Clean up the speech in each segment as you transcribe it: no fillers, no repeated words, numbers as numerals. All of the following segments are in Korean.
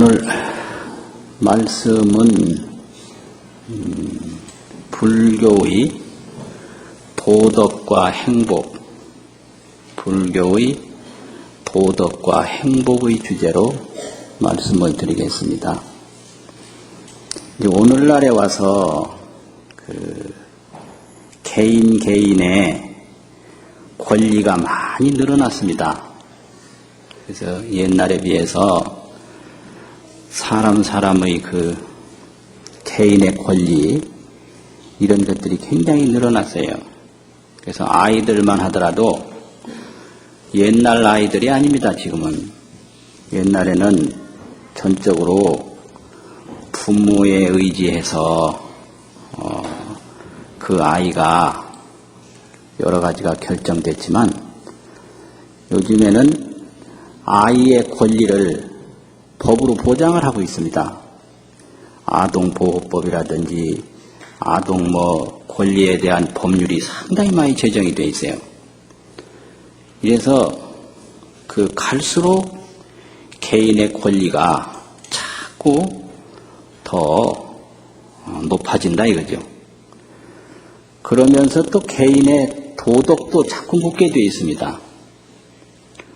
오늘 말씀은 불교의 도덕과 행복, 불교의 도덕과 행복의 주제로 말씀을 드리겠습니다. 이제 오늘날에 와서 개인의 권리가 많이 늘어났습니다. 그래서 옛날에 비해서 사람의 개인의 권리, 이런 것들이 굉장히 늘어났어요. 그래서 아이들만 하더라도 옛날 아이들이 아닙니다, 지금은. 옛날에는 전적으로 부모에 의지해서 그 아이가 여러 가지가 결정됐지만 요즘에는 아이의 권리를 법으로 보장을 하고 있습니다. 아동보호법이라든지 아동 권리에 대한 법률이 상당히 많이 제정이 되어 있어요. 이래서 갈수록 개인의 권리가 자꾸 더 높아진다 이거죠. 그러면서 또 개인의 도덕도 자꾸 묻게 되어 있습니다.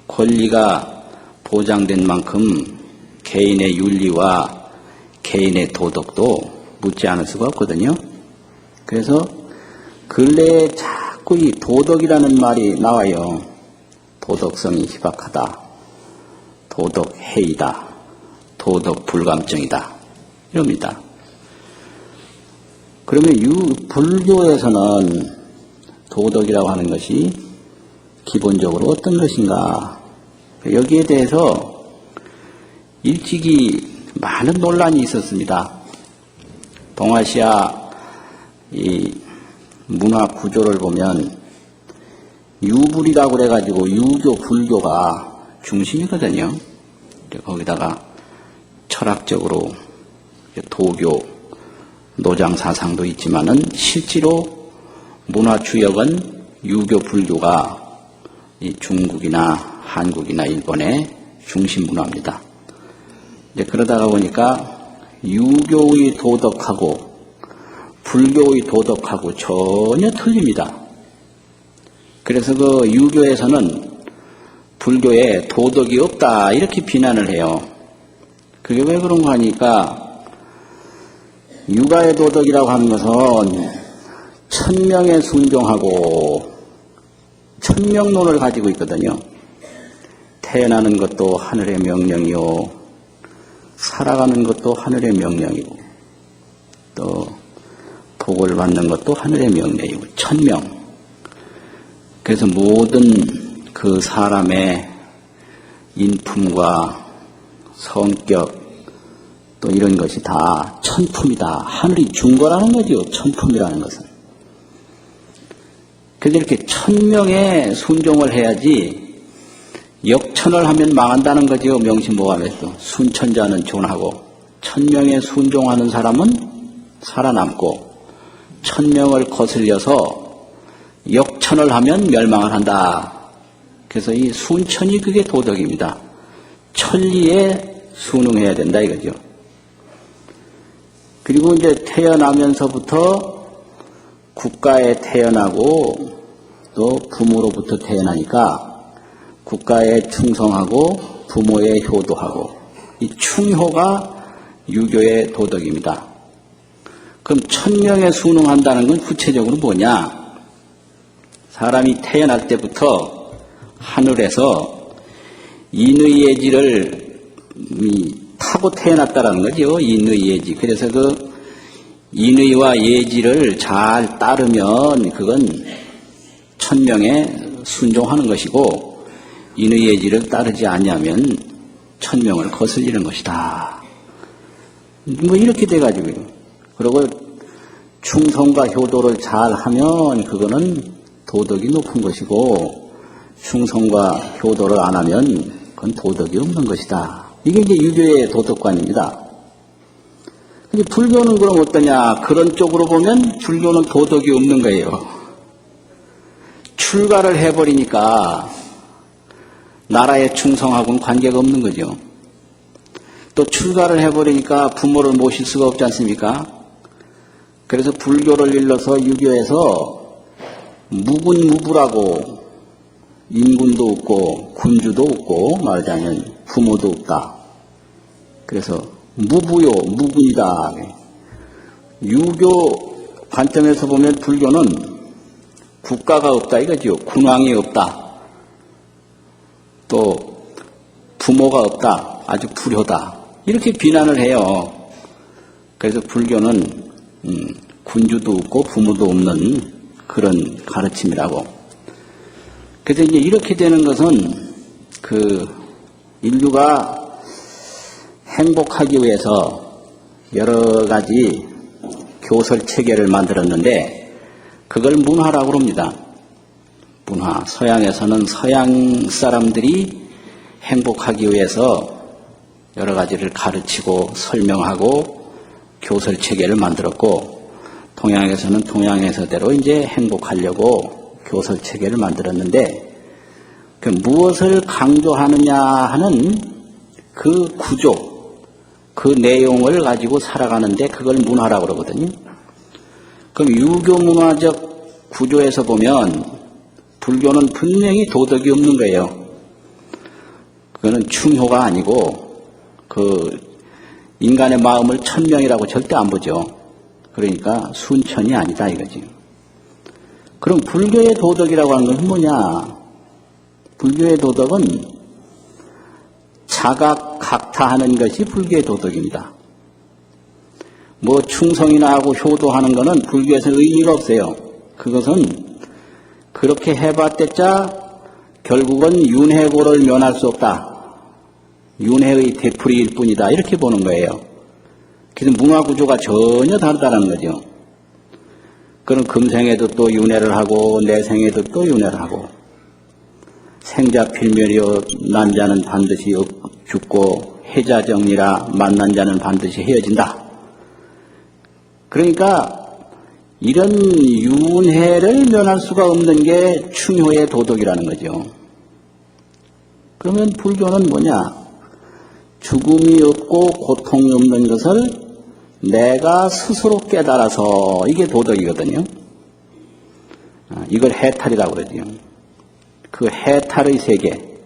권리가 보장된 만큼 개인의 윤리와 개인의 도덕도 묻지 않을 수가 없거든요. 그래서 근래에 자꾸 이 도덕이라는 말이 나와요. 도덕성이 희박하다, 도덕해이다, 도덕불감증이다 이럽니다. 그러면 불교에서는 도덕이라고 하는 것이 기본적으로 어떤 것인가, 여기에 대해서 일찍이 많은 논란이 있었습니다. 동아시아 이 문화 구조를 보면 유불이라고 그래가지고 유교, 불교가 중심이거든요. 거기다가 철학적으로 도교, 노장 사상도 있지만은 실제로 문화 주역은 유교, 불교가 이 중국이나 한국이나 일본의 중심 문화입니다. 이제 그러다가 보니까 유교의 도덕하고 불교의 도덕하고 전혀 틀립니다. 그래서 유교에서는 불교에 도덕이 없다 이렇게 비난을 해요. 그게 왜 그런가 하니까 육아의 도덕이라고 하는 것은 천명에 순종하고 천명론을 가지고 있거든요. 태어나는 것도 하늘의 명령이요, 살아가는 것도 하늘의 명령이고, 또 복을 받는 것도 하늘의 명령이고, 천명. 그래서 모든 그 사람의 인품과 성격, 또 이런 것이 다 천품이다. 하늘이 준 거라는 거죠, 천품이라는 것은. 그래서 이렇게 천명에 순종을 해야지 역천을 하면 망한다는 거죠. 명심보감에서. 순천자는 존하고 천명에 순종하는 사람은 살아남고 천명을 거슬려서 역천을 하면 멸망을 한다. 그래서 이 순천이 그게 도덕입니다. 천리에 순응해야 된다 이거죠. 그리고 이제 태어나면서부터 국가에 태어나고 또 부모로부터 태어나니까 국가에 충성하고 부모에 효도하고, 이 충효가 유교의 도덕입니다. 그럼 천명에 순응한다는 건 구체적으로 뭐냐? 사람이 태어날 때부터 하늘에서 인의 예지를 타고 태어났다라는 거죠. 인의 예지. 그래서 인의와 예지를 잘 따르면 그건 천명에 순종하는 것이고, 인의 예지를 따르지 않으면 천명을 거슬리는 것이다. 이렇게 돼가지고. 그리고 충성과 효도를 잘 하면 그거는 도덕이 높은 것이고, 충성과 효도를 안 하면 그건 도덕이 없는 것이다. 이게 이제 유교의 도덕관입니다. 근데 불교는 그럼 어떠냐? 그런 쪽으로 보면 불교는 도덕이 없는 거예요. 출가를 해버리니까 나라에 충성하고는 관계가 없는 거죠. 또 출가를 해버리니까 부모를 모실 수가 없지 않습니까? 그래서 불교를 일러서 유교에서 무군무부라고 인군도 없고 군주도 없고 말하자면 부모도 없다. 그래서 무부요, 무군이다. 유교 관점에서 보면 불교는 국가가 없다 이거죠. 군왕이 없다. 또 부모가 없다. 아주 불효다. 이렇게 비난을 해요. 그래서 불교는 군주도 없고 부모도 없는 그런 가르침이라고. 그래서 이제 이렇게 되는 것은 그 인류가 행복하기 위해서 여러 가지 교설 체계를 만들었는데 그걸 문화라고 합니다. 문화. 서양에서는 서양 사람들이 행복하기 위해서 여러 가지를 가르치고 설명하고 교설 체계를 만들었고 동양에서는 동양에서대로 이제 행복하려고 교설 체계를 만들었는데 그 무엇을 강조하느냐 하는 그 구조, 그 내용을 가지고 살아가는데 그걸 문화라고 그러거든요. 그럼 유교 문화적 구조에서 보면 불교는 분명히 도덕이 없는 거예요. 그거는 충효가 아니고 그 인간의 마음을 천명이라고 절대 안 보죠. 그러니까 순천이 아니다 이거지. 그럼 불교의 도덕이라고 하는 것은 뭐냐? 불교의 도덕은 자각각타하는 것이 불교의 도덕입니다. 뭐 충성이나 하고 효도하는 것은 불교에서는 의미가 없어요. 그것은 그렇게 해봤댔자 결국은 윤회고를 면할 수 없다. 윤회의 되풀이일 뿐이다. 이렇게 보는 거예요. 그래서 문화구조가 전혀 다르다는 거죠. 그럼 금생에도 또 윤회를 하고 내생에도 또 윤회를 하고 생자 필멸이요 난자는 반드시 죽고 해자정리라 만난 자는 반드시 헤어진다. 그러니까 이런 윤회를 면할 수가 없는 게 충효의 도덕이라는 거죠. 그러면 불교는 뭐냐? 죽음이 없고 고통이 없는 것을 내가 스스로 깨달아서 이게 도덕이거든요. 이걸 해탈이라고 그러죠. 그 해탈의 세계,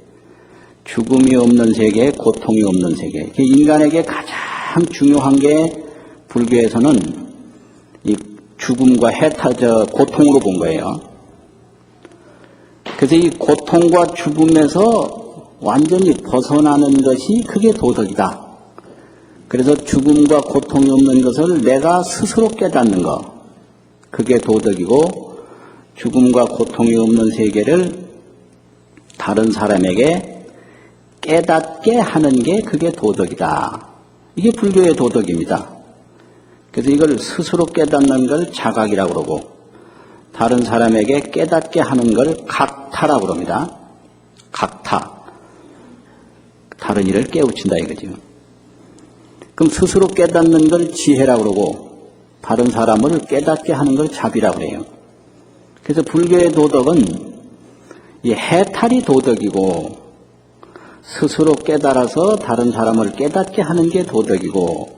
죽음이 없는 세계, 고통이 없는 세계. 인간에게 가장 중요한 게 불교에서는 이 죽음과 해탈, 고통으로 본 거예요. 그래서 이 고통과 죽음에서 완전히 벗어나는 것이 그게 도덕이다. 그래서 죽음과 고통이 없는 것을 내가 스스로 깨닫는 것. 그게 도덕이고 죽음과 고통이 없는 세계를 다른 사람에게 깨닫게 하는 게 그게 도덕이다. 이게 불교의 도덕입니다. 그래서 이걸 스스로 깨닫는 걸 자각이라고 그러고 다른 사람에게 깨닫게 하는 걸 각타라고 그럽니다. 각타. 다른 일을 깨우친다 이거죠. 그럼 스스로 깨닫는 걸 지혜라고 그러고 다른 사람을 깨닫게 하는 걸 자비라고 해요. 그래서 불교의 도덕은 이 해탈이 도덕이고 스스로 깨달아서 다른 사람을 깨닫게 하는 게 도덕이고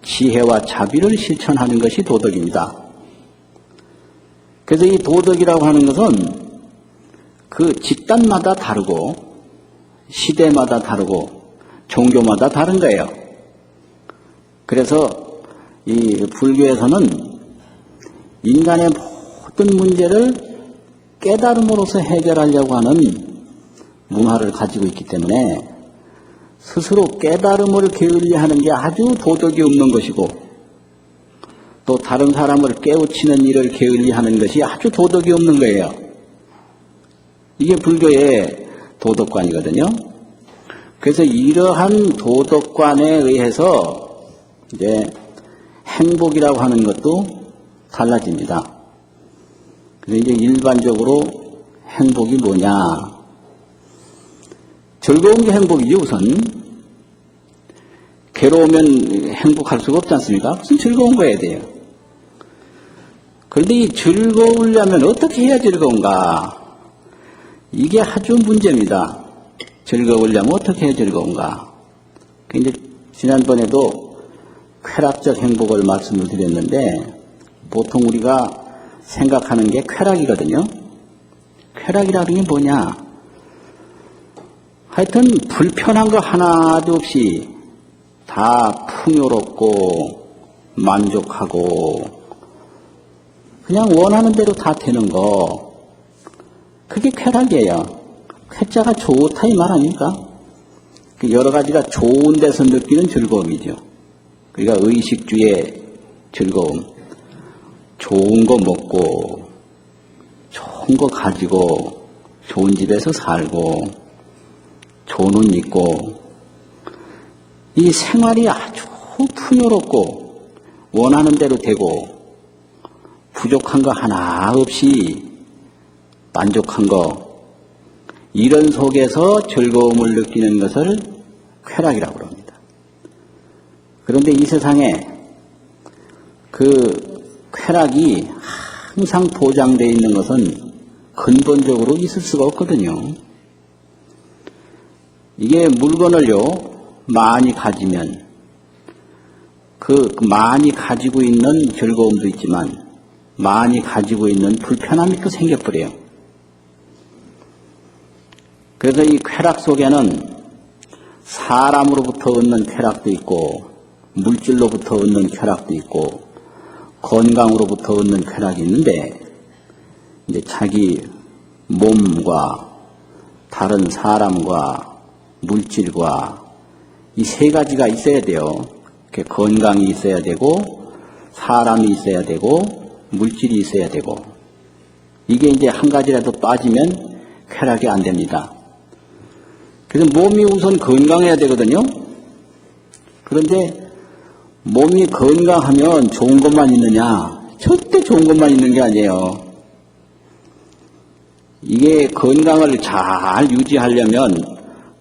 지혜와 자비를 실천하는 것이 도덕입니다. 그래서 이 도덕이라고 하는 것은 그 집단마다 다르고 시대마다 다르고 종교마다 다른 거예요. 그래서 이 불교에서는 인간의 모든 문제를 깨달음으로써 해결하려고 하는 문화를 가지고 있기 때문에 스스로 깨달음을 게을리하는 게 아주 도덕이 없는 것이고 또 다른 사람을 깨우치는 일을 게을리하는 것이 아주 도덕이 없는 거예요. 이게 불교의 도덕관이거든요. 그래서 이러한 도덕관에 의해서 이제 행복이라고 하는 것도 달라집니다. 그래서 이제 일반적으로 행복이 뭐냐? 즐거운 게 행복이죠, 우선. 괴로우면 행복할 수가 없지 않습니까? 무슨 즐거운 거 해야 돼요. 그런데 이 즐거우려면 어떻게 해야 즐거운가? 이게 아주 문제입니다. 즐거우려면 어떻게 해야 즐거운가? 이제 지난번에도 쾌락적 행복을 말씀을 드렸는데 보통 우리가 생각하는 게 쾌락이거든요. 쾌락이라는 게 뭐냐? 하여튼 불편한 거 하나도 없이 다 풍요롭고 만족하고 그냥 원하는 대로 다 되는 거, 그게 쾌락이에요. 쾌자가 좋다 이 말 아닙니까? 여러 가지가 좋은 데서 느끼는 즐거움이죠. 그러니까 의식주의 즐거움, 좋은 거 먹고 좋은 거 가지고 좋은 집에서 살고 좋은 옷 입고 이 생활이 아주 풍요롭고 원하는 대로 되고 부족한 거 하나 없이 만족한 거, 이런 속에서 즐거움을 느끼는 것을 쾌락이라고 합니다. 그런데 이 세상에 그 쾌락이 항상 보장되어 있는 것은 근본적으로 있을 수가 없거든요. 이게 물건을요 많이 가지면 그 많이 가지고 있는 즐거움도 있지만 많이 가지고 있는 불편함이 또 생겨버려요. 그래서 이 쾌락 속에는 사람으로부터 얻는 쾌락도 있고 물질로부터 얻는 쾌락도 있고 건강으로부터 얻는 쾌락이 있는데, 이제 자기 몸과 다른 사람과 물질과 이 세 가지가 있어야 돼요. 건강이 있어야 되고 사람이 있어야 되고 물질이 있어야 되고, 이게 이제 한 가지라도 빠지면 쾌락이 안 됩니다. 그래서 몸이 우선 건강해야 되거든요. 그런데 몸이 건강하면 좋은 것만 있느냐? 절대 좋은 것만 있는 게 아니에요. 이게 건강을 잘 유지하려면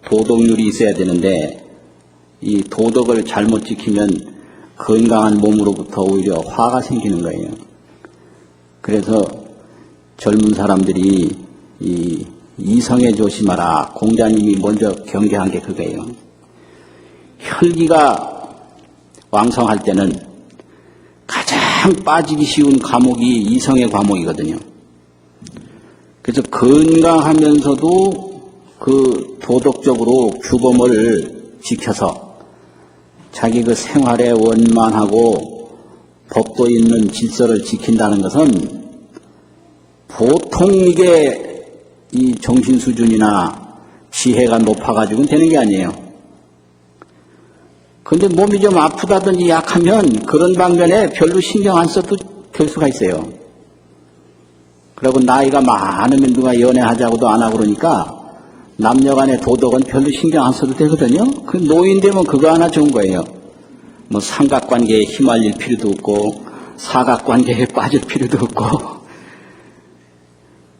도덕률이 있어야 되는데, 이 도덕을 잘못 지키면 건강한 몸으로부터 오히려 화가 생기는 거예요. 그래서 젊은 사람들이 이 이성에 조심하라, 공자님이 먼저 경계한 게 그거예요. 혈기가 왕성할 때는 가장 빠지기 쉬운 과목이 이성의 과목이거든요. 그래서 건강하면서도 그 도덕적으로 규범을 지켜서 자기 그 생활에 원만하고 법도 있는 질서를 지킨다는 것은 보통 이게 이 정신 수준이나 지혜가 높아가지고는 되는 게 아니에요. 근데 몸이 좀 아프다든지 약하면 그런 방면에 별로 신경 안 써도 될 수가 있어요. 그리고 나이가 많으면 누가 연애하자고도 안 하고 그러니까 남녀 간의 도덕은 별로 신경 안 써도 되거든요. 그 노인 되면 그거 하나 좋은 거예요. 뭐 삼각관계에 휘말릴 필요도 없고 사각관계에 빠질 필요도 없고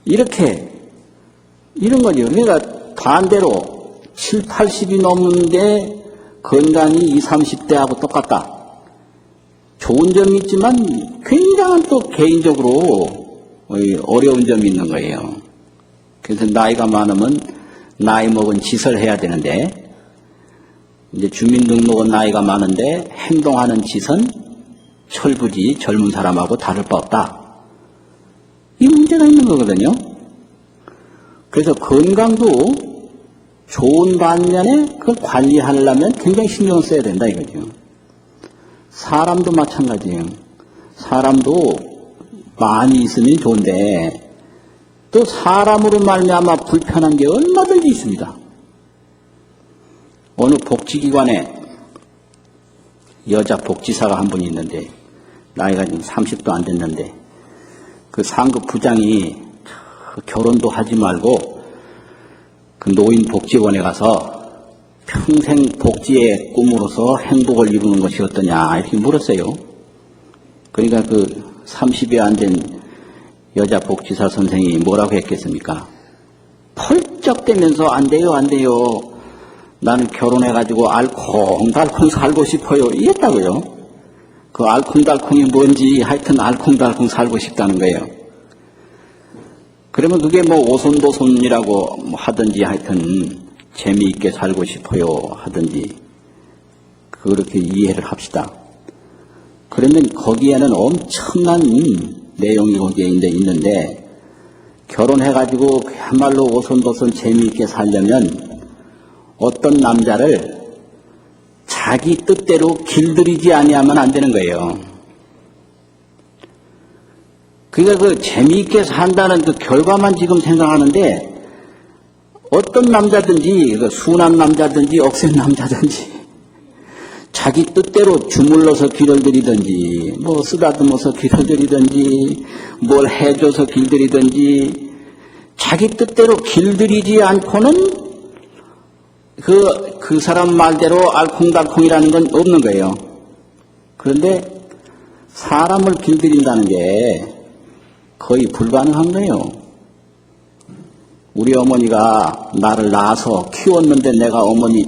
이런 거죠. 그러니까 반대로 7, 80이 넘는데 건강이 20, 30대하고 똑같다. 좋은 점이 있지만 굉장한 또 개인적으로 어려운 점이 있는 거예요. 그래서 나이가 많으면 나이 먹은 짓을 해야 되는데, 이제 주민등록은 나이가 많은데 행동하는 짓은 철부지 젊은 사람하고 다를 바 없다. 이 문제가 있는 거거든요. 그래서 건강도 좋은 반면에 그걸 관리하려면 굉장히 신경을 써야 된다 이거죠. 사람도 마찬가지예요. 사람도 많이 있으면 좋은데 또 사람으로 말미암아 불편한 게 얼마든지 있습니다. 어느 복지기관에 여자 복지사가 한 분이 있는데 나이가 지금 30도 안 됐는데 그 상급 부장이 결혼도 하지 말고 그 노인 복지원에 가서 평생 복지의 꿈으로서 행복을 이루는 것이 어떠냐 이렇게 물었어요. 그러니까 그 30이 안 된 여자 복지사 선생이 뭐라고 했겠습니까? 펄쩍대면서 안 돼요, 안 돼요. 나는 결혼해가지고 알콩달콩 살고 싶어요. 이랬다고요. 그 알콩달콩이 뭔지 하여튼 알콩달콩 살고 싶다는 거예요. 그러면 그게 뭐 오손도손이라고 하든지 하여튼 재미있게 살고 싶어요 하든지 그렇게 이해를 합시다. 그러면 거기에는 엄청난 내용이 거기에 있는데, 결혼해가지고 그야말로 오손도손 재미있게 살려면 어떤 남자를 자기 뜻대로 길들이지 아니하면 안 되는 거예요. 그러니까 그 재미있게 산다는 그 결과만 지금 생각하는데, 어떤 남자든지, 그 순한 남자든지 억센 남자든지 자기 뜻대로 주물러서 길들이든지, 뭐 쓰다듬어서 길들이든지, 뭘 해줘서 길들이든지, 자기 뜻대로 길들이지 않고는 그 사람 말대로 알콩달콩이라는 건 없는 거예요. 그런데 사람을 길들인다는 게 거의 불가능한 거예요. 우리 어머니가 나를 낳아서 키웠는데 내가 어머니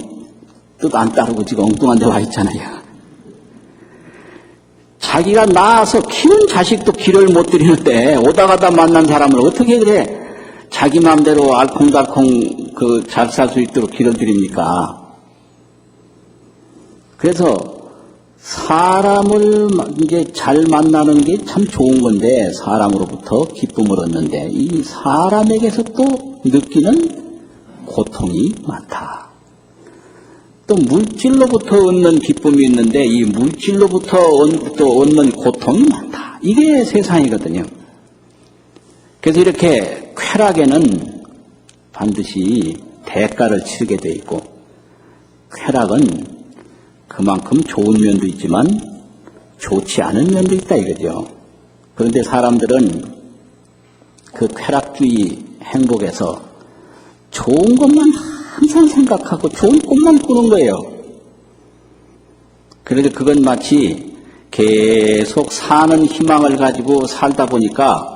뜻 안 따르고 지금 엉뚱한 데 와 있잖아요. 자기가 낳아서 키운 자식도 길을 못 들이는데 오다 가다 만난 사람을 어떻게 그래 자기 마음대로 알콩달콩 잘 살 수 있도록 길을 들입니까? 그래서 사람을 이제 잘 만나는 게 참 좋은 건데, 사람으로부터 기쁨을 얻는데 이 사람에게서 또 느끼는 고통이 많다. 또 물질로부터 얻는 기쁨이 있는데 이 물질로부터 얻는 고통이 많다. 이게 세상이거든요. 그래서 이렇게 쾌락에는 반드시 대가를 치르게 돼 있고, 쾌락은 그만큼 좋은 면도 있지만 좋지 않은 면도 있다 이거죠. 그런데 사람들은 그 쾌락주의 행복에서 좋은 것만 항상 생각하고 좋은 꿈만 꾸는 거예요. 그래서 그건 마치 계속 사는 희망을 가지고 살다 보니까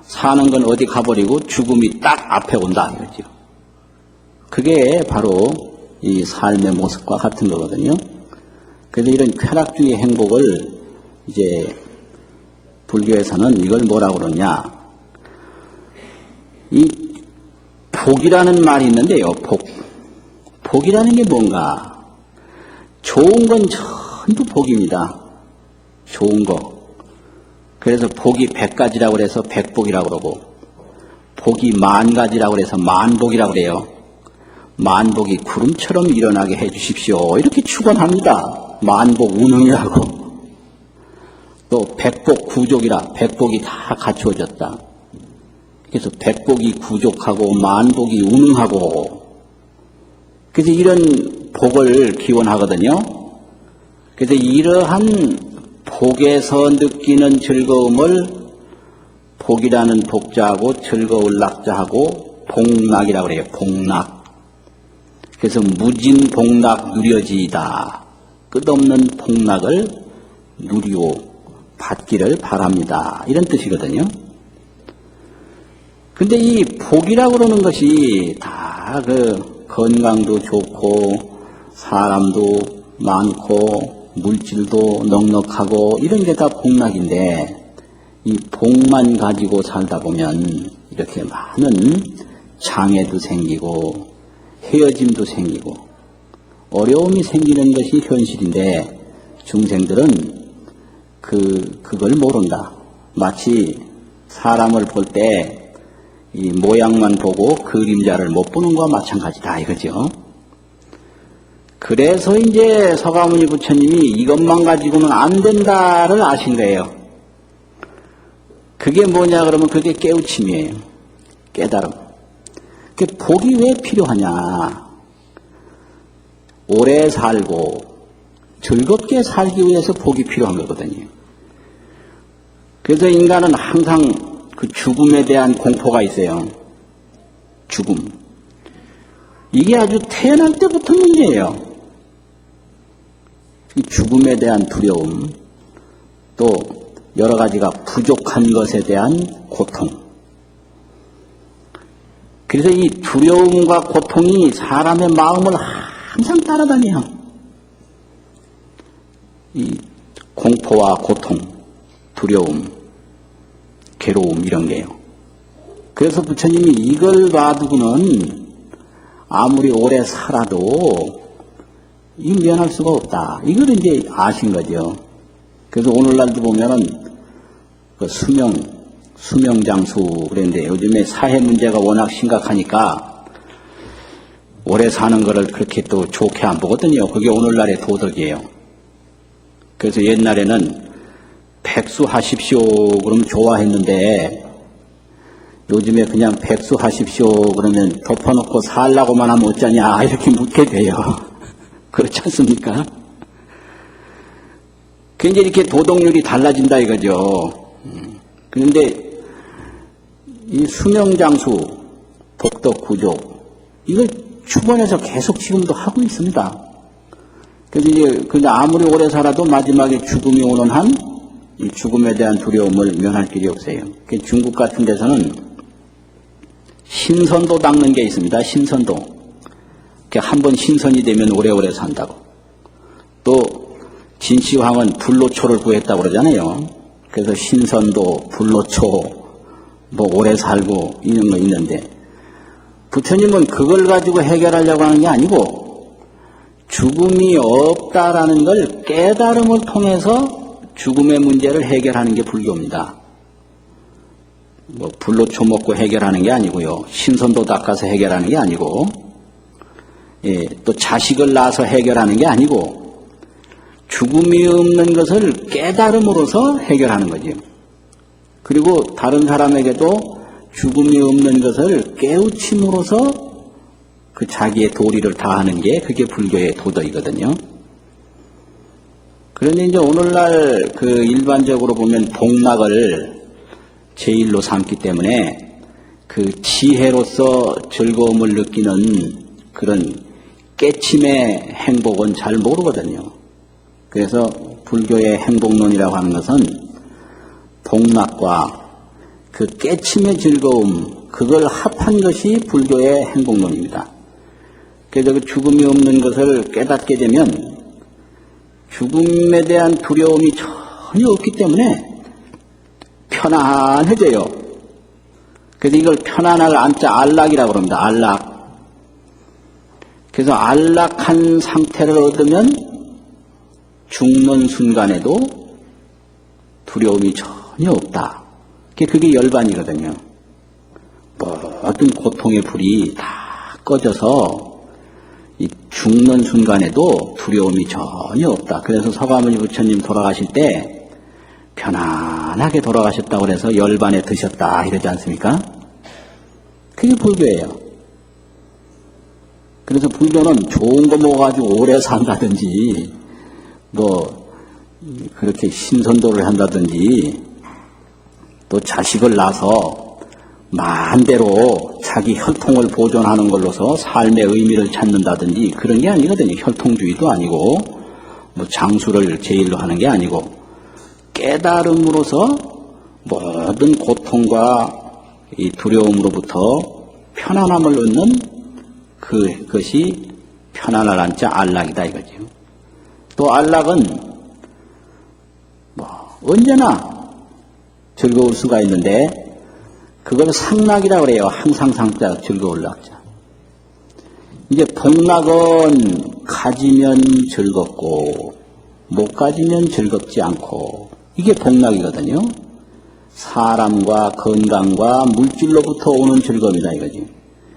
사는 건 어디 가버리고 죽음이 딱 앞에 온다 이거죠. 그게 바로 이 삶의 모습과 같은 거거든요. 그래서 이런 쾌락주의 행복을 이제 불교에서는 이걸 뭐라고 그러냐. 이 복이라는 말이 있는데요. 복이라는 게 뭔가? 좋은 건 전부 복입니다. 좋은 거. 그래서 복이 100가지라고 그래서 백복이라고 그러고, 복이 10,000가지라고 그래서 만복이라고 그래요. 만복이 구름처럼 일어나게 해 주십시오. 이렇게 축원합니다. 만복 운흥이라고. 또 백복 구족이라, 백복이 다 갖추어졌다. 그래서 백복이 구족하고 만복이 운흥하고, 그래서 이런 복을 기원하거든요. 그래서 이러한 복에서 느끼는 즐거움을 복이라는 복자하고 즐거울 낙자하고 복락이라고 그래요. 복락. 그래서 무진 복락 누려지이다. 끝없는 복락을 누리오 받기를 바랍니다. 이런 뜻이거든요. 근데 이 복이라고 그러는 것이 다 건강도 좋고 사람도 많고 물질도 넉넉하고 이런 게 다 복락인데, 이 복만 가지고 살다 보면 이렇게 많은 장애도 생기고 헤어짐도 생기고 어려움이 생기는 것이 현실인데, 중생들은 그걸 모른다. 마치 사람을 볼 때 이 모양만 보고 그림자를 못 보는 것과 마찬가지다 이거죠. 그래서 이제 서가모니 부처님이 이것만 가지고는 안 된다를 아신 거예요. 그게 뭐냐 그러면 그게 깨우침이에요. 깨달음. 그 복이 왜 필요하냐. 오래 살고 즐겁게 살기 위해서 복이 필요한 거거든요. 그래서 인간은 항상 그 죽음에 대한 공포가 있어요. 죽음. 이게 아주 태어날 때부터 문제예요. 이 죽음에 대한 두려움, 또 여러 가지가 부족한 것에 대한 고통. 그래서 이 두려움과 고통이 사람의 마음을 항상 따라다녀요. 이 공포와 고통, 두려움, 괴로움 이런 게요. 그래서 부처님이 이걸 놔두고는 아무리 오래 살아도 이 면할 수가 없다. 이걸 이제 아신 거죠. 그래서 오늘날도 보면은 그 수명장수 그랬는데 요즘에 사회 문제가 워낙 심각하니까 오래 사는 거를 그렇게 또 좋게 안 보거든요. 그게 오늘날의 도덕이에요. 그래서 옛날에는 백수하십시오 그러면 좋아했는데 요즘에 그냥 백수하십시오 그러면 덮어놓고 살라고만 하면 어쩌냐 이렇게 묻게 돼요. 그렇지 않습니까? 굉장히 이렇게 도덕률이 달라진다 이거죠. 그런데 이 수명장수 복덕구조 이걸 추번해서 계속 지금도 하고 있습니다. 그래서 이제 근데 아무리 오래 살아도 마지막에 죽음이 오는 한 이 죽음에 대한 두려움을 면할 길이 없어요. 중국 같은 데서는 신선도 닦는 게 있습니다. 신선도. 한번 신선이 되면 오래오래 산다고. 또 진시황은 불로초를 구했다고 그러잖아요. 그래서 신선도, 불로초, 뭐 오래 살고 이런 거 있는데 부처님은 그걸 가지고 해결하려고 하는 게 아니고 죽음이 없다라는 걸 깨달음을 통해서 죽음의 문제를 해결하는 게 불교입니다. 뭐 불로초 먹고 해결하는 게 아니고요. 신선도 닦아서 해결하는 게 아니고 예, 또 자식을 낳아서 해결하는 게 아니고 죽음이 없는 것을 깨달음으로써 해결하는 거죠. 그리고 다른 사람에게도 죽음이 없는 것을 깨우침으로써 그 자기의 도리를 다하는 게 그게 불교의 도덕이거든요. 그런데 이제 오늘날 그 일반적으로 보면 복락을 제일로 삼기 때문에 그 지혜로서 즐거움을 느끼는 그런 깨침의 행복은 잘 모르거든요. 그래서 불교의 행복론이라고 하는 것은 복락과 그 깨침의 즐거움, 그걸 합한 것이 불교의 행복론입니다. 그래서 그 죽음이 없는 것을 깨닫게 되면 죽음에 대한 두려움이 전혀 없기 때문에 편안해져요. 그래서 이걸 편안할 안자 안락이라고 합니다. 안락. 그래서 안락한 상태를 얻으면 죽는 순간에도 두려움이 전혀 없다. 그게 열반이거든요. 모든 고통의 불이 다 꺼져서 이 죽는 순간에도 두려움이 전혀 없다. 그래서 서가모니 부처님 돌아가실 때 편안하게 돌아가셨다고 해서 열반에 드셨다 이러지 않습니까? 그게 불교예요. 그래서 불교는 좋은 거 먹어가지고 오래 산다든지 뭐 그렇게 신선도를 한다든지 또 자식을 낳아서 마음대로 자기 혈통을 보존하는 걸로서 삶의 의미를 찾는다든지 그런 게 아니거든요. 혈통주의도 아니고 뭐 장수를 제일로 하는 게 아니고 깨달음으로서 모든 고통과 이 두려움으로부터 편안함을 얻는 그것이 편안할 안자 안락이다 이거죠. 또 안락은 뭐 언제나 즐거울 수가 있는데 그걸 상락이라고 그래요. 항상 상자 즐거울 낙자. 이제 복락은 가지면 즐겁고 못 가지면 즐겁지 않고 이게 복락이거든요. 사람과 건강과 물질로부터 오는 즐거움이다 이거지.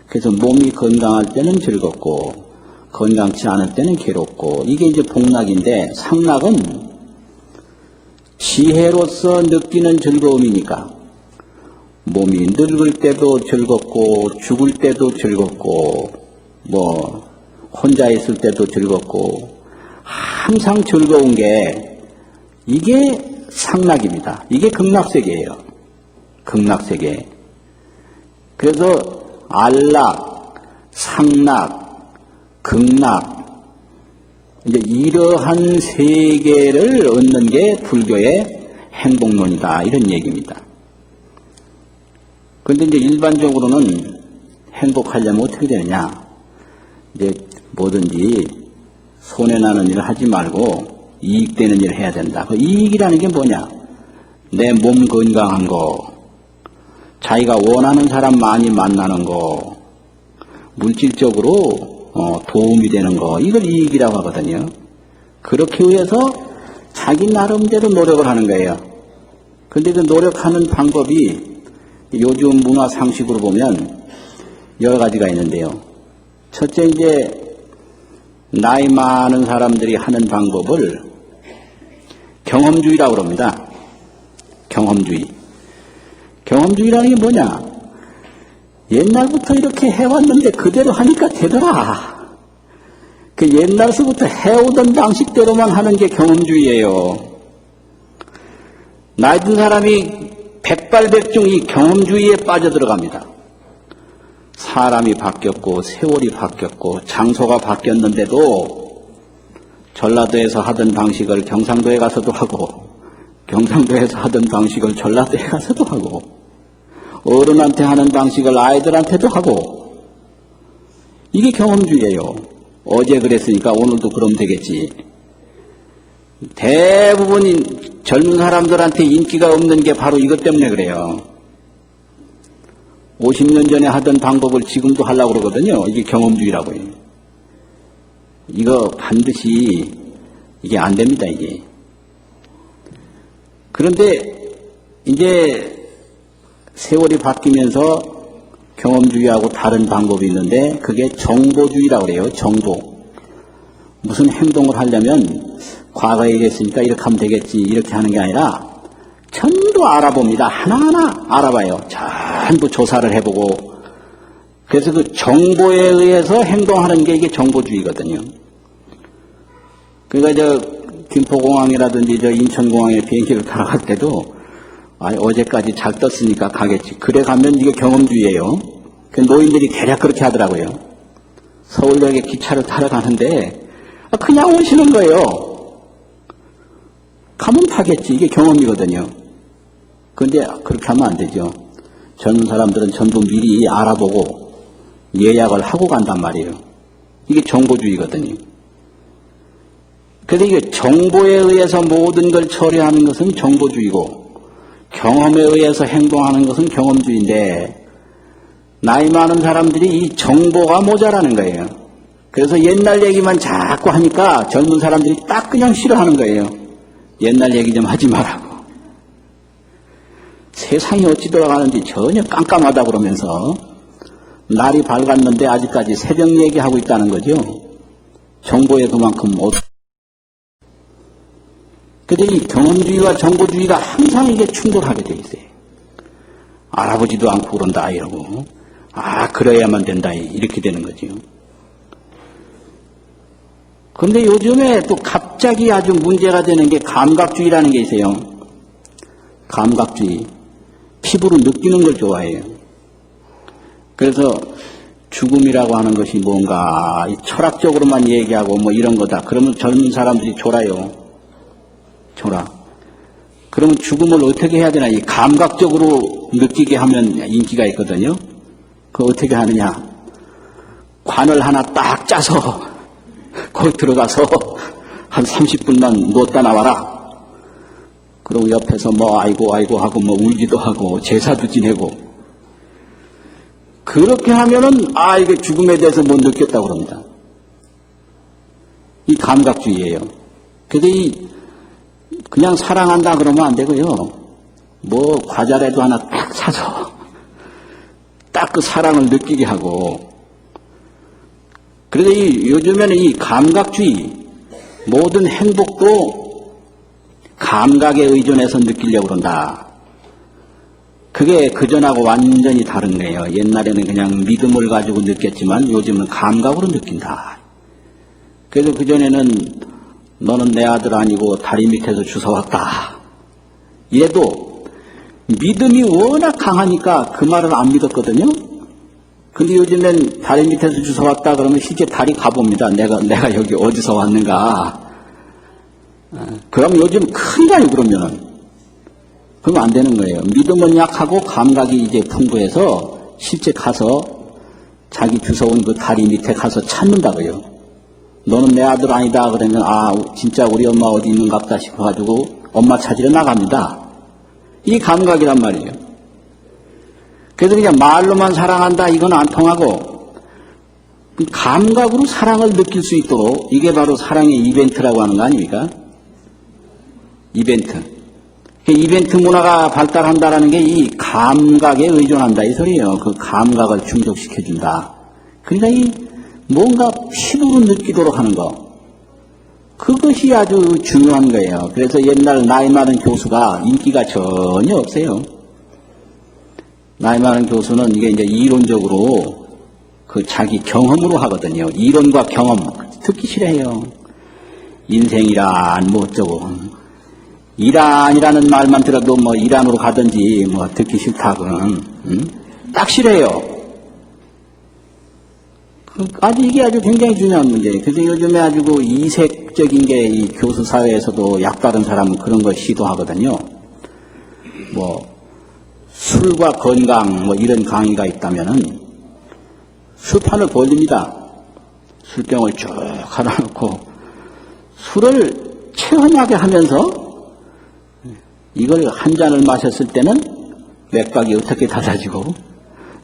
그래서 몸이 건강할 때는 즐겁고 건강치 않을 때는 괴롭고 이게 이제 복락인데 상락은 지혜로서 느끼는 즐거움이니까 몸이 늙을 때도 즐겁고 죽을 때도 즐겁고 뭐 혼자 있을 때도 즐겁고 항상 즐거운 게 이게 상락입니다. 이게 극락세계예요. 극락세계. 그래서 안락, 상락, 극락 이제 이러한 세계를 얻는 게 불교의 행복론이다 이런 얘기입니다. 그런데 이제 일반적으로는 행복하려면 어떻게 되느냐? 이제 뭐든지 손해나는 일을 하지 말고 이익되는 일을 해야 된다. 그 이익이라는 게 뭐냐? 내 몸 건강한 거, 자기가 원하는 사람 많이 만나는 거, 물질적으로 도움이 되는 거, 이걸 이익이라고 하거든요. 그렇게 위해서 자기 나름대로 노력을 하는 거예요. 근데 그 노력하는 방법이 요즘 문화 상식으로 보면 여러 가지가 있는데요. 첫째, 이제 나이 많은 사람들이 하는 방법을 경험주의라고 합니다. 경험주의. 경험주의라는 게 뭐냐? 옛날부터 이렇게 해왔는데 그대로 하니까 되더라. 그 옛날서부터 해오던 방식대로만 하는 게 경험주의예요. 나이 든 사람이 백발백중 이 경험주의에 빠져들어갑니다. 사람이 바뀌었고 세월이 바뀌었고 장소가 바뀌었는데도 전라도에서 하던 방식을 경상도에 가서도 하고 경상도에서 하던 방식을 전라도에 가서도 하고 어른한테 하는 방식을 아이들한테도 하고 이게 경험주의예요. 어제 그랬으니까 오늘도 그러면 되겠지. 대부분 젊은 사람들한테 인기가 없는 게 바로 이것 때문에 그래요. 50년 전에 하던 방법을 지금도 하려고 그러거든요. 이게 경험주의라고 해요. 이거 반드시 이게 안 됩니다, 이게. 그런데 이제 세월이 바뀌면서 경험주의하고 다른 방법이 있는데 그게 정보주의라고 그래요. 정보. 무슨 행동을 하려면 과거에 이랬으니까 이렇게 하면 되겠지 이렇게 하는 게 아니라 전부 알아봅니다. 하나하나 알아봐요. 전부 조사를 해보고 그래서 그 정보에 의해서 행동하는 게 이게 정보주의거든요. 그러니까 저 김포공항이라든지 저 인천공항에 비행기를 타러 갈 때도 어제까지 잘 떴으니까 가겠지. 그래 가면 이게 경험주의예요. 그 노인들이 대략 그렇게 하더라고요. 서울역에 기차를 타러 가는데 그냥 오시는 거예요. 가면 타겠지. 이게 경험이거든요. 그런데 그렇게 하면 안 되죠. 젊은 사람들은 전부 미리 알아보고 예약을 하고 간단 말이에요. 이게 정보주의거든요. 그래서 이게 정보에 의해서 모든 걸 처리하는 것은 정보주의고 경험에 의해서 행동하는 것은 경험주의인데 나이 많은 사람들이 이 정보가 모자라는 거예요. 그래서 옛날 얘기만 자꾸 하니까 젊은 사람들이 딱 그냥 싫어하는 거예요. 옛날 얘기 좀 하지 말라고. 세상이 어찌 돌아가는지 전혀 깜깜하다 그러면서 날이 밝았는데 아직까지 새벽 얘기하고 있다는 거죠. 정보에 그만큼 그런데 이 경험주의와 정보주의가 항상 이게 충돌하게 돼 있어요. 알아보지도 않고 그런다 이러고 그래야만 된다 이렇게 되는 거죠. 그런데 요즘에 또 갑자기 아주 문제가 되는 게 감각주의라는 게 있어요. 감각주의. 피부로 느끼는 걸 좋아해요. 그래서 죽음이라고 하는 것이 뭔가 철학적으로만 얘기하고 뭐 이런 거다. 그러면 젊은 사람들이 졸아요. 졸아. 그러면 죽음을 어떻게 해야 되나? 이 감각적으로 느끼게 하면 인기가 있거든요. 그거 어떻게 하느냐? 관을 하나 딱 짜서 거기 들어가서 한 30분만 누웠다 나와라. 그리고 옆에서 뭐 아이고 하고 뭐 울기도 하고 제사도 지내고 그렇게 하면은 이게 죽음에 대해서 못 느꼈다고 그럽니다. 이 감각주의예요. 그래서 그냥 사랑한다 그러면 안 되고요. 뭐 과자라도 하나 딱 사서 딱 그 사랑을 느끼게 하고 그래서 요즘에는 이 감각주의 모든 행복도 감각에 의존해서 느끼려고 그런다. 그게 그전하고 완전히 다른 거예요. 옛날에는 그냥 믿음을 가지고 느꼈지만 요즘은 감각으로 느낀다. 그래서 그전에는 너는 내 아들 아니고 다리 밑에서 주워왔다. 이래도 믿음이 워낙 강하니까 그 말을 안 믿었거든요. 근데 요즘엔 다리 밑에서 주워왔다 그러면 실제 다리 가봅니다. 내가 여기 어디서 왔는가. 그럼 요즘 큰일 나요, 그러면은. 그러면 안 되는 거예요. 믿음은 약하고 감각이 이제 풍부해서 실제 가서 자기 주워온 그 다리 밑에 가서 찾는다고요. 너는 내 아들 아니다 그러면 진짜 우리 엄마 어디 있는갑다 싶어가지고 엄마 찾으러 나갑니다. 이 감각이란 말이에요. 그래서 그냥 말로만 사랑한다 이건 안 통하고 감각으로 사랑을 느낄 수 있도록 이게 바로 사랑의 이벤트라고 하는 거 아닙니까? 이벤트. 이벤트 문화가 발달한다라는 게 이 감각에 의존한다 이 소리예요. 그 감각을 충족시켜준다. 그러니까 이 뭔가 피부로 느끼도록 하는 거. 그것이 아주 중요한 거예요. 그래서 옛날 나이 많은 교수가 인기가 전혀 없어요. 나이 많은 교수는 이게 이제 이론적으로 그 자기 경험으로 하거든요. 이론과 경험 듣기 싫어해요. 인생이란 뭐 어쩌고 이란이라는 말만 들어도 뭐 이란으로 가든지 뭐 듣기 싫다고는 딱 싫어요. 이게 아주 굉장히 중요한 문제예요. 그래서 요즘에 아주 그 이색적인 게 이 교수 사회에서도 약다른 사람은 그런 걸 시도하거든요. 뭐 술과 건강 뭐 이런 강의가 있다면은 술판을 벌립니다. 술병을 쭉 하나 놓고 술을 체험하게 하면서 이걸 한 잔을 마셨을 때는 맥박이 어떻게 달라지고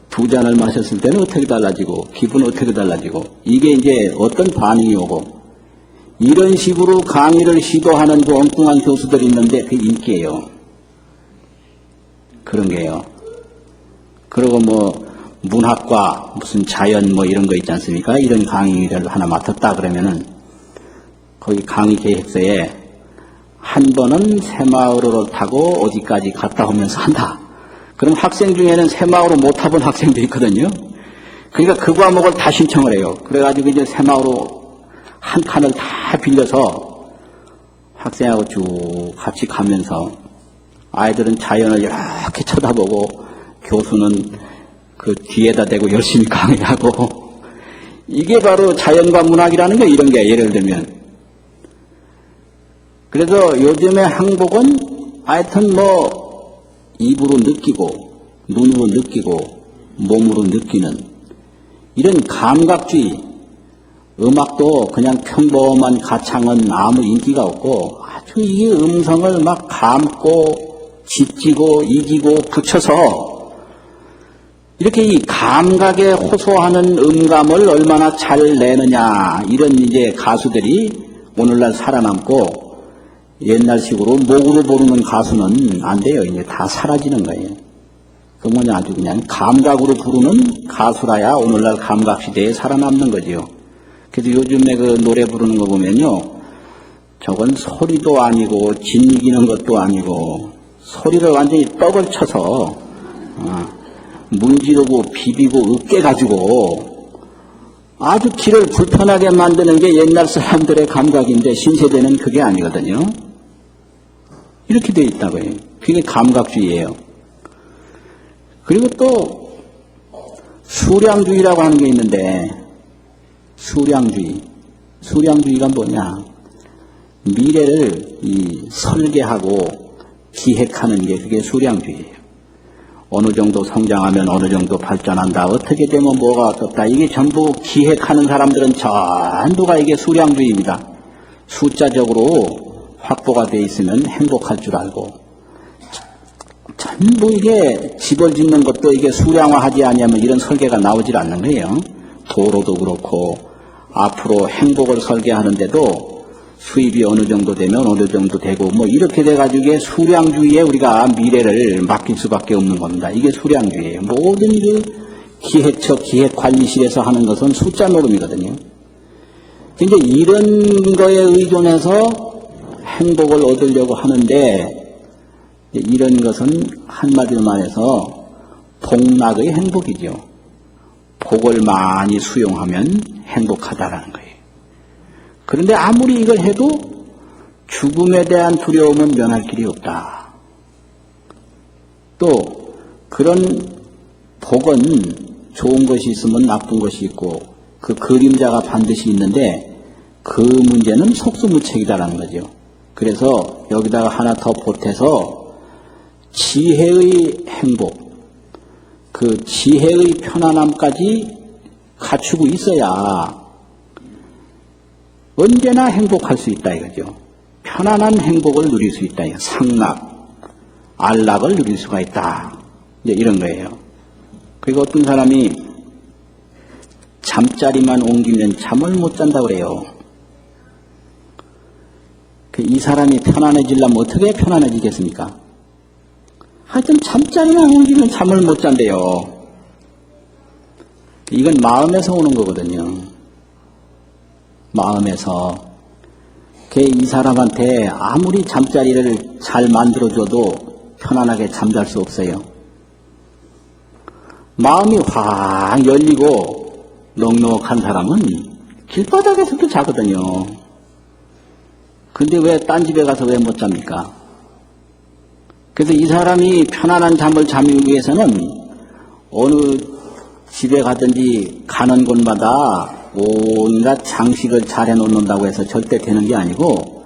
두 잔을 마셨을 때는 어떻게 달라지고 기분은 어떻게 달라지고 이게 이제 어떤 반응이 오고 이런 식으로 강의를 시도하는 그 엉뚱한 교수들이 있는데 그게 인기예요. 그런 게요. 그리고 뭐 문학과 무슨 자연 뭐 이런 거 있지 않습니까? 이런 강의를 하나 맡았다 그러면은 거기 강의 계획서에 한 번은 새마을호를 타고 어디까지 갔다 오면서 한다. 그럼 학생 중에는 새마을호 못 타본 학생도 있거든요. 그러니까 그 과목을 다 신청을 해요. 그래가지고 이제 새마을호 한 칸을 다 빌려서 학생하고 쭉 같이 가면서 아이들은 자연을 이렇게 쳐다보고 교수는 그 뒤에다 대고 열심히 강의하고 이게 바로 자연과 문학이라는 게 이런 게 예를 들면 그래서 요즘의 행복은 하여튼 뭐 입으로 느끼고 눈으로 느끼고 몸으로 느끼는 이런 감각주의 음악도 그냥 평범한 가창은 아무 인기가 없고 아주 이 음성을 막 감고 짓지고 이기고 붙여서 이렇게 이 감각에 호소하는 음감을 얼마나 잘 내느냐 이런 이제 가수들이 오늘날 살아남고 옛날식으로 목으로 부르는 가수는 안 돼요. 이제 다 사라지는 거예요. 그 뭐냐 아주 그냥 감각으로 부르는 가수라야 오늘날 감각 시대에 살아남는 거지요. 그래서 요즘에 그 노래 부르는 거 보면요. 저건 소리도 아니고 진기는 것도 아니고 소리를 완전히 떡을 쳐서 문지르고 비비고 으깨가지고 아주 귀를 불편하게 만드는 게 옛날 사람들의 감각인데 신세대는 그게 아니거든요. 이렇게 되어 있다고요. 그게 감각주의예요. 그리고 또 수량주의라고 하는 게 있는데 수량주의가 뭐냐? 미래를 설계하고 기획하는 게 그게 수량주의예요. 어느 정도 성장하면 어느 정도 발전한다. 어떻게 되면 뭐가 어떻다. 이게 전부 기획하는 사람들은 전부가 이게 수량주의입니다. 숫자적으로 확보가 돼 있으면 행복할 줄 알고 전부 이게 집을 짓는 것도 이게 수량화하지 않으면 이런 설계가 나오질 않는 거예요. 도로도 그렇고 앞으로 행복을 설계하는데도 수입이 어느 정도 되면 어느 정도 되고 뭐 이렇게 돼가지고 수량주의에 우리가 미래를 맡길 수밖에 없는 겁니다. 이게 수량주의예요. 모든 그 기획처 기획관리실에서 하는 것은 숫자 노름이거든요. 이제 이런 거에 의존해서 행복을 얻으려고 하는데 이런 것은 한마디로 말해서 복락의 행복이죠. 복을 많이 수용하면 행복하다라는 거예요. 그런데 아무리 이걸 해도 죽음에 대한 두려움은 면할 길이 없다. 또 그런 복은 좋은 것이 있으면 나쁜 것이 있고 그 그림자가 반드시 있는데 그 문제는 속수무책이다라는 거죠. 그래서 여기다가 하나 더 보태서 지혜의 행복, 그 지혜의 편안함까지 갖추고 있어야 언제나 행복할 수 있다 이거죠. 편안한 행복을 누릴 수 있다. 상락, 안락을 누릴 수가 있다. 이제 이런 거예요. 그리고 어떤 사람이 잠자리만 옮기면 잠을 못 잔다고 그래요. 이 사람이 편안해지려면 어떻게 편안해지겠습니까? 하여튼 잠자리만 옮기면 잠을 못 잔대요. 이건 마음에서 오는 거거든요. 마음에서. 이 사람한테 아무리 잠자리를 잘 만들어줘도 편안하게 잠잘 수 없어요. 마음이 확 열리고 넉넉한 사람은 길바닥에서도 자거든요. 근데 왜 딴 집에 가서 왜 못 잡니까? 그래서 이 사람이 편안한 잠을 잠기 위해서는 어느 집에 가든지 가는 곳마다 온갖 장식을 잘 해놓는다고 해서 절대 되는 게 아니고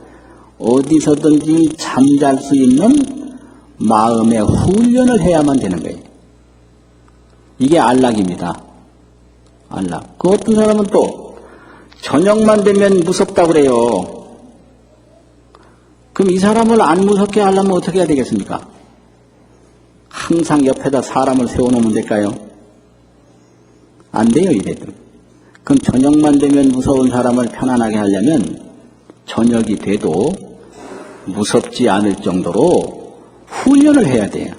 어디서든지 잠잘 수 있는 마음의 훈련을 해야만 되는 거예요. 이게 안락입니다. 안락. 그 어떤 사람은 또 저녁만 되면 무섭다고 그래요. 그럼 이 사람을 안 무섭게 하려면 어떻게 해야 되겠습니까? 항상 옆에다 사람을 세워놓으면 될까요? 안 돼요, 이래도. 그럼 저녁만 되면 무서운 사람을 편안하게 하려면 저녁이 돼도 무섭지 않을 정도로 훈련을 해야 돼요.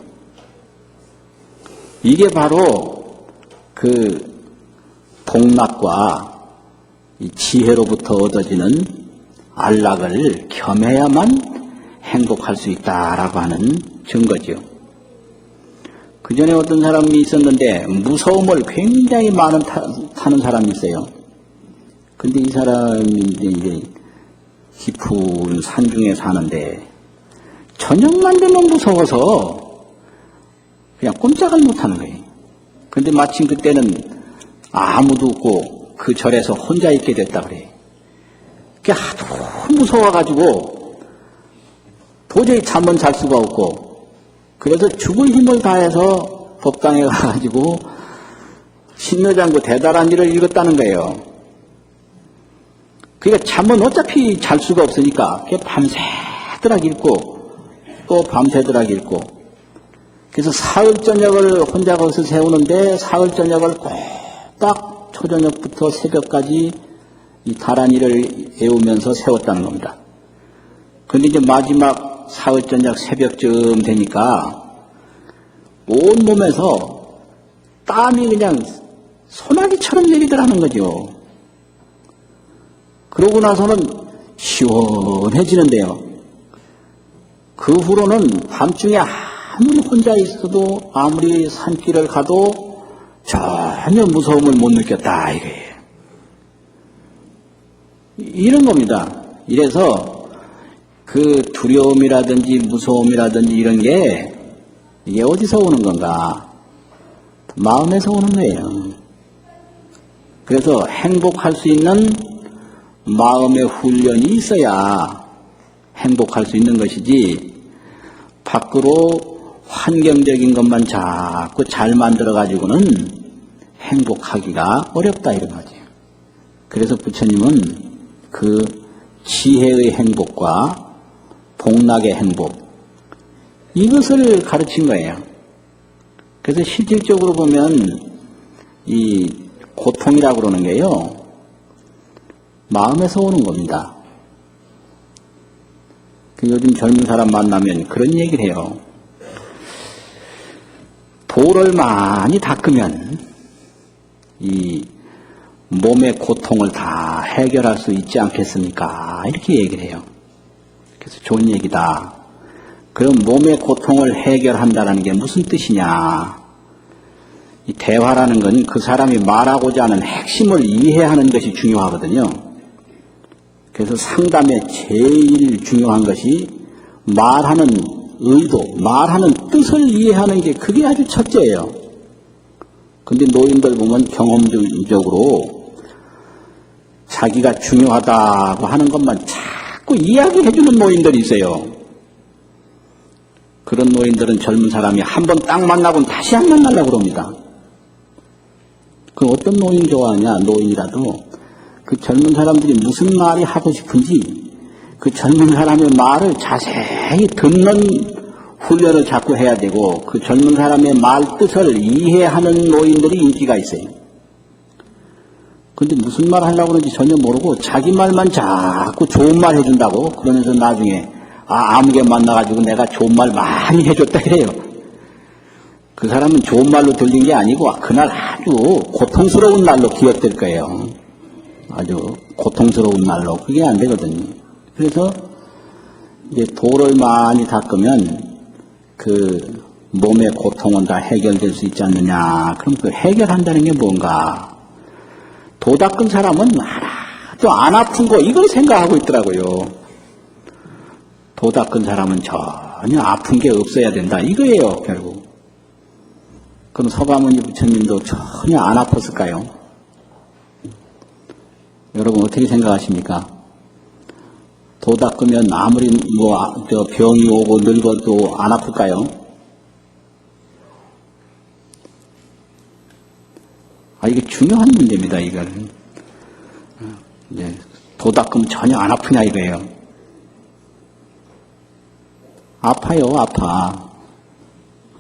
이게 바로 그 복락과 이 지혜로부터 얻어지는 안락을 겸해야만 행복할 수 있다라고 하는 증거죠. 그 전에 어떤 사람이 있었는데 무서움을 굉장히 많은 타는 사람이 있어요. 근데 이 사람이 이제 깊은 산 중에 사는데 저녁만 되면 무서워서 그냥 꼼짝을 못하는 거예요. 근데 마침 그때는 아무도 없고 그 절에서 혼자 있게 됐다 그래요. 그게 하도 무서워가지고 도저히 잠은 잘 수가 없고 그래서 죽을 힘을 다해서 법당에 가가지고 신묘장구 대다란지를 읽었다는 거예요. 그러니까 잠은 어차피 잘 수가 없으니까 밤새도록 읽고 또 밤새도록 읽고 그래서 사흘 저녁을 혼자 거기서 세우는데 사흘 저녁을 꼭 딱 초저녁부터 새벽까지 이 다란이를 애우면서 세웠다는 겁니다. 근데 이제 마지막 사흘 저녁 새벽쯤 되니까 온몸에서 땀이 그냥 소나기처럼 내리더라는 거죠. 그러고 나서는 시원해지는데요. 그 후로는 밤중에 아무리 혼자 있어도 아무리 산길을 가도 전혀 무서움을 못 느꼈다 이거예요. 이런 겁니다. 이래서 그 두려움이라든지 무서움이라든지 이런 게 이게 어디서 오는 건가? 마음에서 오는 거예요. 그래서 행복할 수 있는 마음의 훈련이 있어야 행복할 수 있는 것이지 밖으로 환경적인 것만 자꾸 잘 만들어가지고는 행복하기가 어렵다 이런 거죠. 그래서 부처님은 그 지혜의 행복과 복락의 행복 이것을 가르친 거예요. 그래서 실질적으로 보면 이 고통이라고 그러는 게요. 마음에서 오는 겁니다. 요즘 젊은 사람 만나면 그런 얘기를 해요. 돌을 많이 닦으면 이 몸의 고통을 다 해결할 수 있지 않겠습니까? 이렇게 얘기를 해요. 그래서 좋은 얘기다. 그럼 몸의 고통을 해결한다는 게 무슨 뜻이냐? 이 대화라는 건 그 사람이 말하고자 하는 핵심을 이해하는 것이 중요하거든요. 그래서 상담에 제일 중요한 것이 말하는 의도, 말하는 뜻을 이해하는 게 그게 아주 첫째예요. 근데 노인들 보면 경험적으로 자기가 중요하다고 하는 것만 자꾸 이야기해주는 노인들이 있어요. 그런 노인들은 젊은 사람이 한 번 딱 만나고는 다시 안 만나려고 그럽니다. 그 어떤 노인 좋아하냐, 노인이라도 그 젊은 사람들이 무슨 말이 하고 싶은지 그 젊은 사람의 말을 자세히 듣는 훈련을 자꾸 해야 되고 그 젊은 사람의 말 뜻을 이해하는 노인들이 인기가 있어요. 근데 무슨 말 하려고 그러는지 전혀 모르고 자기 말만 자꾸 좋은 말 해준다고 그러면서 나중에 아무개 만나가지고 내가 좋은 말 많이 해줬다 이래요. 그 사람은 좋은 말로 들린 게 아니고 그날 아주 고통스러운 날로 기억될 거예요. 아주 고통스러운 날로. 그게 안 되거든요. 그래서 이제 도를 많이 닦으면 그 몸의 고통은 다 해결될 수 있지 않느냐. 그럼 그 해결한다는 게 뭔가? 도 닦은 사람은 하나도 안 아픈 거 이걸 생각하고 있더라고요. 도 닦은 사람은 전혀 아픈 게 없어야 된다. 이거예요, 결국. 그럼 서가모니 부처님도 전혀 안 아팠을까요? 여러분 어떻게 생각하십니까? 도 닦으면 아무리 병이 오고 늙어도 안 아플까요? 이게 중요한 문제입니다, 이걸. 도 닦으면 전혀 안 아프냐 이거예요. 아파요, 아파.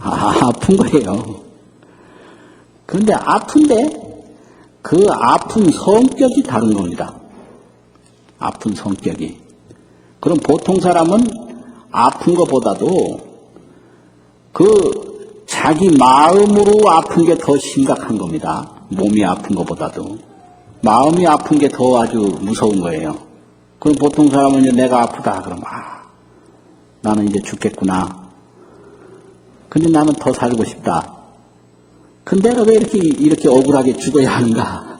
아픈 거예요. 그런데 아픈데 그 아픈 성격이 다른 겁니다. 아픈 성격이. 그럼 보통 사람은 아픈 것보다도 그 자기 마음으로 아픈 게 더 심각한 겁니다. 몸이 아픈 것보다도. 마음이 아픈 게 더 아주 무서운 거예요. 그럼 보통 사람은 이제 내가 아프다 그러면 나는 이제 죽겠구나. 근데 나는 더 살고 싶다. 근데 내가 왜 이렇게 억울하게 죽어야 하는가?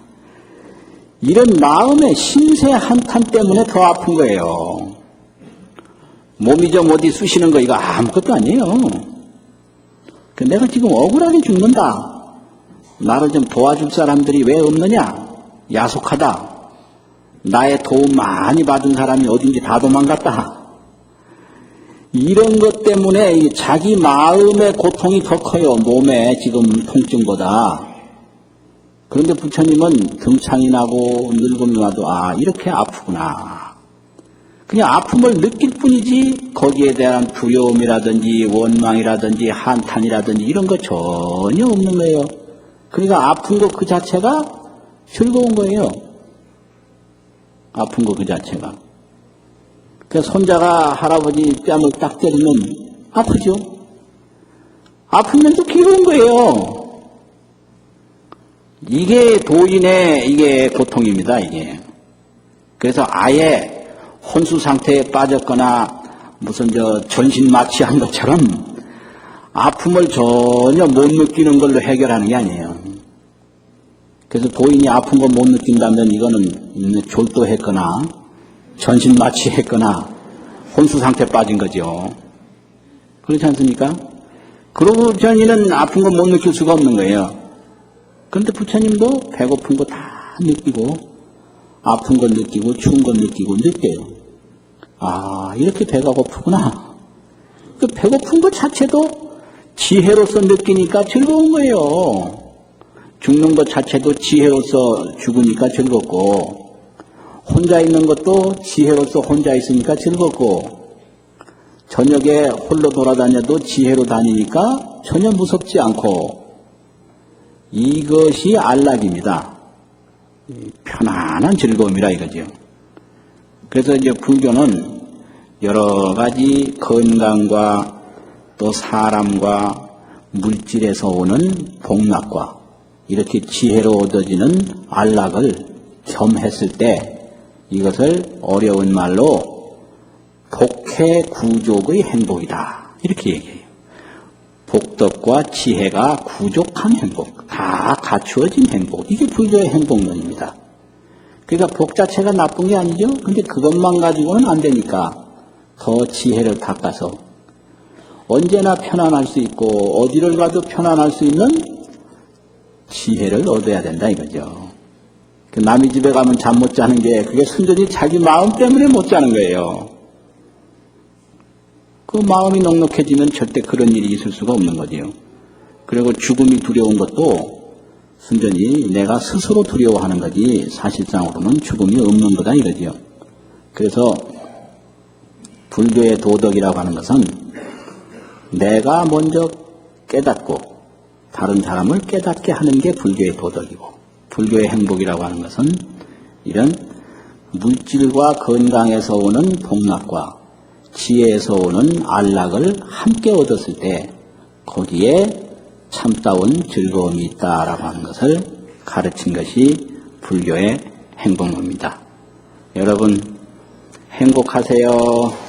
이런 마음의 심세 한탄 때문에 더 아픈 거예요. 몸이 좀 어디 쑤시는 거 이거 아무것도 아니에요. 내가 지금 억울하게 죽는다. 나를 좀 도와줄 사람들이 왜 없느냐? 야속하다. 나의 도움 많이 받은 사람이 어딘지 다 도망갔다. 이런 것 때문에 자기 마음의 고통이 더 커요. 몸의 지금 통증보다. 그런데 부처님은 등창이 나고 늙음이 와도 이렇게 아프구나. 그냥 아픔을 느낄 뿐이지 거기에 대한 두려움이라든지 원망이라든지 한탄이라든지 이런 거 전혀 없는 거예요. 그러니까 아픈 거 그 자체가 즐거운 거예요. 아픈 거 그 자체가. 그 손자가 할아버지 뺨을 딱 때리면 아프죠. 아프면서 괴로운 거예요. 이게 도인의 이게 고통입니다. 이게. 그래서 아예 혼수 상태에 빠졌거나 무슨 전신 마취한 것처럼 아픔을 전혀 못 느끼는 걸로 해결하는 게 아니에요. 그래서 도인이 아픈 거 못 느낀다면 이거는 졸도했거나 전신 마취했거나 혼수 상태에 빠진 거죠. 그렇지 않습니까? 그러고 전이는 아픈 거 못 느낄 수가 없는 거예요. 그런데 부처님도 배고픈 거 다 느끼고 아픈 거 느끼고 추운 거 느끼고 느껴요. 이렇게 배가 고프구나. 그 배고픈 것 자체도 지혜로서 느끼니까 즐거운 거예요. 죽는 것 자체도 지혜로서 죽으니까 즐겁고 혼자 있는 것도 지혜로서 혼자 있으니까 즐겁고 저녁에 홀로 돌아다녀도 지혜로 다니니까 전혀 무섭지 않고 이것이 안락입니다. 편안한 즐거움이라 이거죠. 그래서 이제 불교는 여러 가지 건강과 또 사람과 물질에서 오는 복락과 이렇게 지혜로 얻어지는 안락을 겸했을 때 이것을 어려운 말로 복해구족의 행복이다. 이렇게 얘기해요. 복덕과 지혜가 구족한 행복, 다 갖추어진 행복. 이게 불교의 행복론입니다. 그러니까 복 자체가 나쁜 게 아니죠. 근데 그것만 가지고는 안 되니까 더 지혜를 닦아서 언제나 편안할 수 있고 어디를 가도 편안할 수 있는 지혜를 얻어야 된다 이거죠. 남의 집에 가면 잠 못 자는 게 그게 순전히 자기 마음 때문에 못 자는 거예요. 그 마음이 넉넉해지면 절대 그런 일이 있을 수가 없는 거지요. 그리고 죽음이 두려운 것도 순전히 내가 스스로 두려워하는 거지 사실상으로는 죽음이 없는 거다 이거지요. 그래서 불교의 도덕이라고 하는 것은 내가 먼저 깨닫고 다른 사람을 깨닫게 하는 게 불교의 도덕이고 불교의 행복이라고 하는 것은 이런 물질과 건강에서 오는 복락과 지혜에서 오는 안락을 함께 얻었을 때 거기에 참다운 즐거움이 있다라고 하는 것을 가르친 것이 불교의 행복론입니다. 여러분 행복하세요.